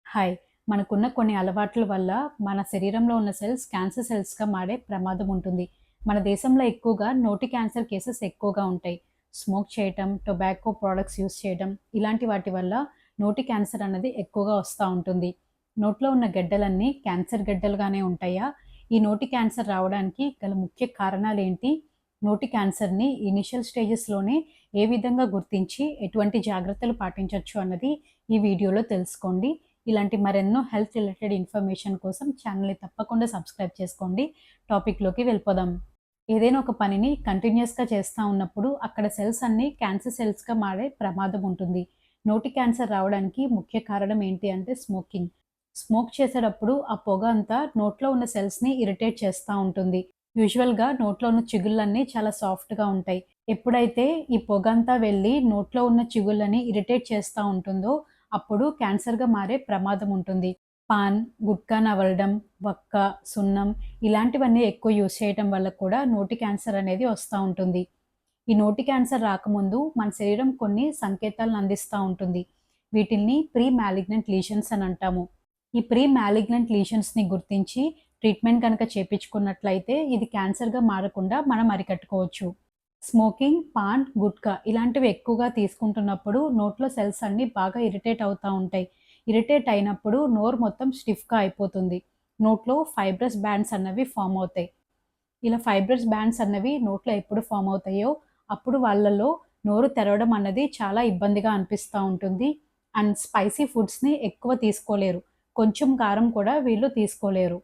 Hi. మనకున్న కొన్ని అలవాట్ల వల్ల మన శరీరంలో ఉన్న సెల్స్ క్యాన్సర్ సెల్స్‌గా మారే ప్రమాదం ఉంటుంది. మన దేశంలో ఎక్కువగా నోటి క్యాన్సర్ కేసెస్ ఎక్కువగా ఉంటాయి. స్మోక్ చేయటం, టొబాకో ప్రొడక్ట్స్ యూజ్ చేయడం ఇలాంటి వాటి వల్ల నోటి క్యాన్సర్ అన్నది ఎక్కువగా వస్తా ఉంటుంది. నోట్లో ఉన్న గడ్డలన్నీ క్యాన్సర్ గడ్డలుగానే ఉంటాయా? ఈ నోటి క్యాన్సర్ రావడానికి గల ముఖ్య కారణాలేంటి? నోటి క్యాన్సర్‌ని ఇనిషియల్ స్టేజెస్‌లోనే ఏ విధంగా గుర్తించి ఎటువంటి జాగ్రత్తలు పాటించొచ్చు అన్నది ఈ వీడియోలో తెలుసుకోండి. ఇలాంటి మరెన్నో హెల్త్ రిలేటెడ్ ఇన్ఫర్మేషన్ కోసం ఛానల్‌ని తప్పకుండా సబ్స్క్రైబ్ చేసుకోండి. టాపిక్‌లోకి వెళ్ళిపోదాం. ఏదైనా ఒక పనిని కంటిన్యూయస్‌గా చేస్తా ఉన్నప్పుడు అక్కడ సెల్స్ అన్నీ క్యాన్సర్ సెల్స్‌గా మారే ప్రమాదం ఉంటుంది. నోటి క్యాన్సర్ రావడానికి ముఖ్య కారణం ఏంటి అంటే స్మోకింగ్. స్మోక్ చేసేటప్పుడు ఆ పొగ అంతా నోట్లో ఉన్న సెల్స్‌ని ఇరిటేట్ చేస్తా ఉంటుంది. యూజువల్‌గా నోట్లో ఉన్న చిగుళ్ళన్నీ చాలా సాఫ్ట్‌గా ఉంటాయి. ఎప్పుడైతే ఈ పొగంతా వెళ్ళి నోట్లో ఉన్న చిగుళ్ళని ఇరిటేట్ చేస్తా ఉంటుందో అప్పుడు క్యాన్సర్‌గా మారే ప్రమాదం ఉంటుంది. పాన్, గుట్కా నవలడం, వక్క, సున్నం ఇలాంటివన్నీ ఎక్కువ యూజ్ చేయటం వల్ల కూడా నోటి క్యాన్సర్ అనేది వస్తా ఉంటుంది. ఈ నోటి క్యాన్సర్ రాకముందు మన శరీరం కొన్ని సంకేతాలను అందిస్తా ఉంటుంది. వీటిల్ని ప్రీ మాలిగ్నెంట్ లీషన్స్ అని అంటాము. ఈ ప్రీ మాలిగ్నెంట్ లీషన్స్‌ని గుర్తించి ట్రీట్మెంట్ గనక చేపించుకున్నట్లయితే ఇది క్యాన్సర్‌గా మారకుండా మనం అరికట్టుకోవచ్చు. స్మోకింగ్, పాన్, గుట్కా ఇలాంటివి ఎక్కువగా తీసుకుంటున్నప్పుడు నోట్లో సెల్స్ అన్నీ బాగా ఇరిటేట్ అవుతా ఉంటాయి. ఇరిటేట్ అయినప్పుడు నోరు మొత్తం స్టిఫ్‌గా అయిపోతుంది. నోట్లో ఫైబ్రస్ బ్యాండ్స్ అన్నవి ఫార్మ్ అవుతాయి. ఇలా ఫైబ్రస్ బ్యాండ్స్ అన్నవి నోట్లో ఎప్పుడు ఫార్మ్ అవుతాయో అప్పుడు వాళ్ళలో నోరు తెరవడం అన్నది చాలా ఇబ్బందిగా అనిపిస్తా ఉంటుంది. అండ్ స్పైసీ ఫుడ్స్‌ని ఎక్కువ తీసుకోలేరు. కొంచెం కారం కూడా వీళ్ళు తీసుకోలేరు.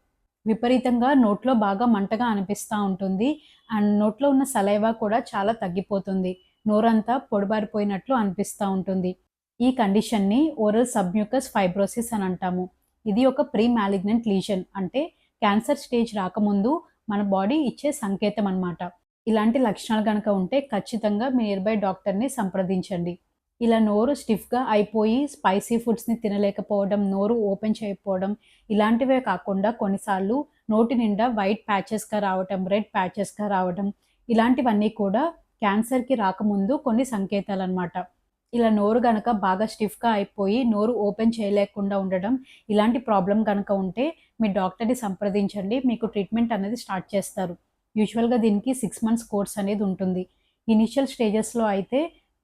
విపరీతంగా నోట్లో బాగా మంటగా అనిపిస్తా ఉంటుంది. అండ్ నోట్లో ఉన్న సలైవా కూడా చాలా తగ్గిపోతుంది. నోరంతా పొడిబారిపోయినట్లు అనిపిస్తా ఉంటుంది. ఈ కండిషన్‌ని ఓరల్ సబ్మ్యూకస్ ఫైబ్రోసిస్ అని అంటాము. ఇది ఒక ప్రీ మాలిగ్నెంట్ లీషన్ అంటే క్యాన్సర్ స్టేజ్ రాకముందు మన బాడీ ఇచ్చే సంకేతం అన్నమాట. ఇలాంటి లక్షణాలు గనక ఉంటే ఖచ్చితంగా మీ నియర్ బై డాక్టర్‌ని సంప్రదించండి. ఇలా నోరు స్టిఫ్‌గా అయిపోయి స్పైసీ ఫుడ్స్‌ని తినలేకపోవడం, నోరు ఓపెన్ చేయకపోవడం ఇలాంటివే కాకుండా కొన్నిసార్లు నోటి నిండా వైట్ ప్యాచెస్‌గా రావటం, రెడ్ ప్యాచెస్‌గా రావడం ఇలాంటివన్నీ కూడా క్యాన్సర్‌కి రాకముందు కొన్ని సంకేతాలనమాట. ఇలా నోరు గనక బాగా స్టిఫ్‌గా అయిపోయి నోరు ఓపెన్ చేయలేకుండా ఉండడం ఇలాంటి ప్రాబ్లమ్ గనక ఉంటే మీ డాక్టర్‌ని సంప్రదించండి. మీకు ట్రీట్మెంట్ అనేది స్టార్ట్ చేస్తారు. యూజువల్‌గా దీనికి 6 మంత్స్ కోర్స్ అనేది ఉంటుంది. ఇనీషియల్ స్టేజెస్‌లో అయితే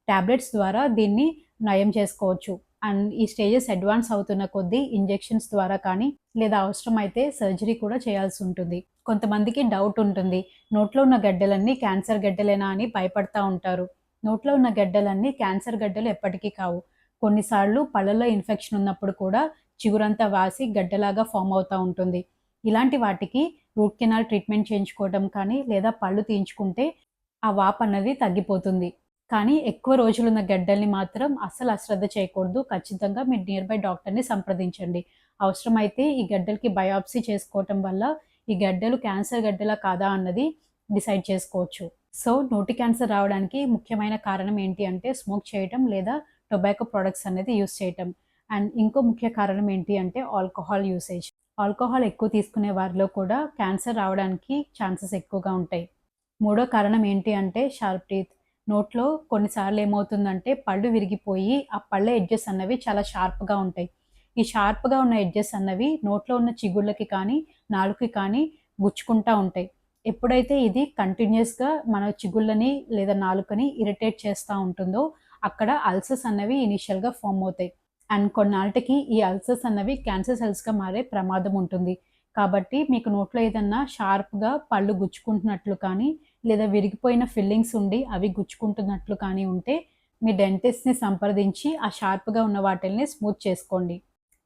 టాబ్లెట్స్ ద్వారా దీన్ని నయం చేసుకోవచ్చు. అండ్ ఈ స్టేజెస్ అడ్వాన్స్ అవుతున్న కొద్దీ ఇంజెక్షన్స్ ద్వారా కానీ, లేదా అవసరమైతే సర్జరీ కూడా చేయాల్సుంటుంది. కొంతమందికి డౌట్ ఉంటుంది. నోట్లో ఉన్న గడ్డలన్నీ క్యాన్సర్ గడ్డలేనా అని భయపడతా ఉంటారు. నోట్లో ఉన్న గడ్డలన్నీ క్యాన్సర్ గడ్డలు ఎప్పటికీ కావు. కొన్నిసార్లు పళ్ళలో ఇన్ఫెక్షన్ ఉన్నప్పుడు కూడా చిగురంతా వాసి గడ్డలాగా ఫార్మ్ అవుతా ఉంటుంది. ఇలాంటి వాటికి రూట్ కెనాల్ ట్రీట్మెంట్ చేయించుకోవడం కానీ, లేదా పళ్ళు తీయించుకుంటే ఆ వాపన్నది తగ్గిపోతుంది. కానీ ఎక్కువ రోజులున్న గడ్డల్ని మాత్రం అస్సలు అశ్రద్ధ చేయకూడదు. ఖచ్చితంగా మీరు నియర్ బై డాక్టర్‌ని సంప్రదించండి. అవసరమైతే ఈ గడ్డలకి బయాప్సీ చేసుకోవటం వల్ల ఈ గడ్డలు క్యాన్సర్ గడ్డలా కాదా అన్నది డిసైడ్ చేసుకోవచ్చు. సో, నోటి క్యాన్సర్ రావడానికి ముఖ్యమైన కారణం ఏంటి అంటే స్మోక్ చేయటం లేదా టొబాకో ప్రొడక్ట్స్ అనేది యూజ్ చేయటం. అండ్ ఇంకో ముఖ్య కారణం ఏంటి అంటే ఆల్కహాల్ యూసేజ్. ఆల్కహాల్ ఎక్కువ తీసుకునే వారిలో కూడా క్యాన్సర్ రావడానికి ఛాన్సెస్ ఎక్కువగా ఉంటాయి. మూడో కారణం ఏంటి అంటే షార్ప్ టీత్. నోట్లో కొన్నిసార్లు ఏమవుతుందంటే పళ్ళు విరిగిపోయి ఆ పళ్ళ ఎడ్జెస్ అన్నవి చాలా షార్ప్‌గా ఉంటాయి. ఈ షార్ప్‌గా ఉన్న ఎడ్జెస్ అన్నవి నోట్లో ఉన్న చిగుళ్ళకి కానీ, నాలుకకి కానీ గుచ్చుకుంటా ఉంటాయి. ఎప్పుడైతే ఇది కంటిన్యూయస్‌గా మన చిగుళ్ళని లేదా నాలుకని ఇరిటేట్ చేస్తా ఉంటుందో అక్కడ అల్సర్స్ అన్నవి ఇనీషియల్‌గా ఫార్మ్ అవుతాయి. అండ్ కొన్నాళ్ళకి ఈ అల్సర్స్ అన్నవి క్యాన్సర్ సెల్స్‌గా మారే ప్రమాదం ఉంటుంది. కాబట్టి మీకు నోట్లో ఏదన్నా షార్ప్‌గా పళ్ళు గుచ్చుకుంటున్నట్లు కానీ లేదా విరిగిపోయిన ఫిల్లింగ్స్ ఉండి అవి గుచ్చుకుంటున్నట్లు కానీ ఉంటే మీ డెంటిస్ట్‌ని సంప్రదించి ఆ షార్ప్‌గా ఉన్న వాటిల్ని స్మూత్ చేసుకోండి.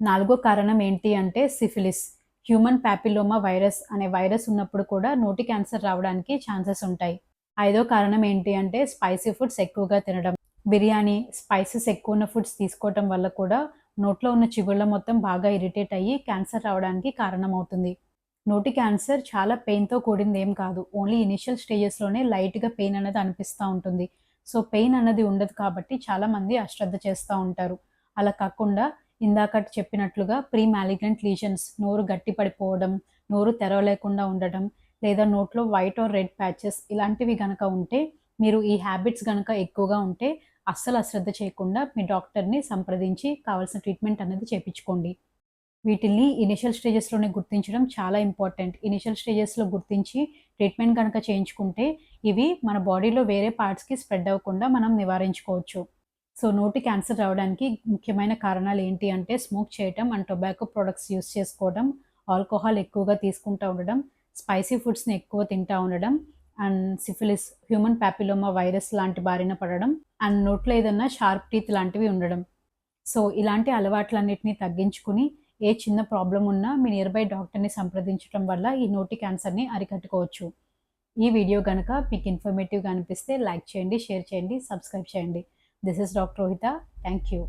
నాలుగో కారణం ఏంటి అంటే సిఫిలిస్. హ్యూమన్ పాపిల్లోమా వైరస్ అనే వైరస్ ఉన్నప్పుడు కూడా నోటి క్యాన్సర్ రావడానికి ఛాన్సెస్ ఉంటాయి. ఐదో కారణం ఏంటి అంటే స్పైసీ ఫుడ్స్ ఎక్కువగా తినడం. బిర్యానీ, స్పైసెస్ ఎక్కువున్న ఫుడ్స్ తీసుకోవటం వల్ల కూడా నోట్లో ఉన్న చిగుళ్ళ మొత్తం బాగా ఇరిటేట్ అయ్యి క్యాన్సర్ రావడానికి కారణమవుతుంది. నోటి క్యాన్సర్ చాలా పెయిన్‌తో కూడిందేం కాదు. ఓన్లీ ఇనీషియల్ స్టేజెస్‌లోనే లైట్‌గా పెయిన్ అనేది అనిపిస్తా ఉంటుంది. సో, పెయిన్ అన్నది ఉండదు కాబట్టి చాలామంది అశ్రద్ధ చేస్తా ఉంటారు. అలా కాకుండా ఇందాక చెప్పినట్లుగా ప్రీ మాలిగ్నెంట్ లీషన్స్ నోరు గట్టి పడిపోవడం, నోరు తెరవలేకుండా ఉండడం, లేదా నోట్లో వైట్ ఆర్ రెడ్ ప్యాచెస్ ఇలాంటివి గనక ఉంటే, మీరు ఈ హ్యాబిట్స్ గనక ఎక్కువగా ఉంటే అస్సలు అశ్రద్ధ చేయకుండా మీ డాక్టర్‌ని సంప్రదించి కావాల్సిన ట్రీట్మెంట్ అనేది చేపించుకోండి. వీటిల్ని ఇనిషియల్ స్టేజెస్‌లోనే గుర్తించడం చాలా ఇంపార్టెంట్. ఇనిషియల్ స్టేజెస్‌లో గుర్తించి ట్రీట్మెంట్ గనక చేయించుకుంటే ఇవి మన బాడీలో వేరే పార్ట్స్‌కి స్ప్రెడ్ అవ్వకుండా మనం నివారించుకోవచ్చు. సో, నోటి క్యాన్సర్ రావడానికి ముఖ్యమైన కారణాలు ఏంటి అంటే స్మోక్ చేయటం అండ్ టొబాకో ప్రొడక్ట్స్ యూజ్ చేసుకోవడం, ఆల్కహాల్ ఎక్కువగా తీసుకుంటా ఉండడం, స్పైసీ ఫుడ్స్‌ని ఎక్కువ తింటా ఉండడం and syphilis, human papilloma virus లాంటి బారిన పడడం అండ్ నోట్లో ఏదన్నా షార్ప్ టీత్ లాంటివి ఉండడం. సో, ఇలాంటి అలవాట్లన్నిటిని తగ్గించుకుని ఏ చిన్న ప్రాబ్లమ్ ఉన్నా మీ నియర్ బై డాక్టర్‌ని సంప్రదించడం వల్ల ఈ నోటి క్యాన్సర్‌ని అరికట్టుకోవచ్చు. ఈ వీడియో గనక మీకు ఇన్ఫర్మేటివ్‌గా అనిపిస్తే లైక్ చేయండి, షేర్ చేయండి, సబ్స్క్రైబ్ చేయండి. This is doctor Rohita. Thank you.